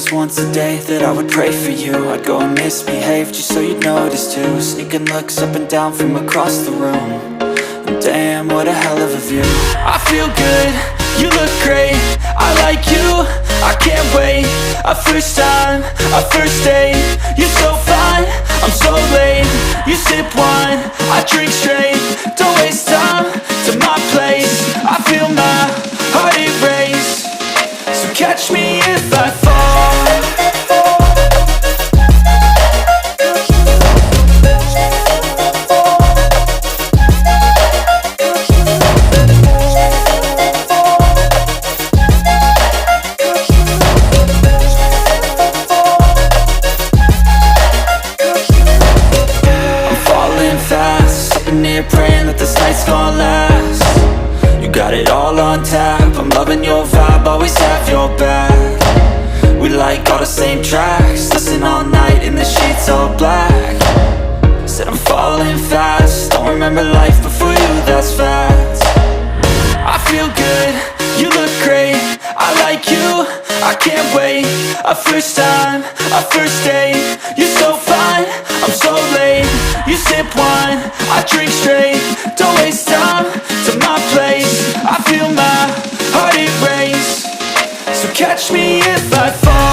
just once a day that I would pray for you. I'd go and misbehave just so you'd notice too. Sneaking looks up and down from across the room. And damn, what a hell of a view. I feel good, you look great, I like you, I can't wait. A first time, a first date, you're so fine, I'm so late. You sip wine, I drink straight, don't waste time to my place. I feel my heart erase, so catch me if I fall. Praying that this night's gonna last. You got it all on tap, I'm loving your vibe, always have your back. We like all the same tracks, listen all night in the sheets all black. Said I'm falling fast, don't remember life before you, that's fact. I feel good, you look great, I like you, I can't wait. A first time, a first date, you're so fine, I'm so late. You sip wine, I drink straight, don't waste time to my place. I feel my heart erase, so catch me if I fall.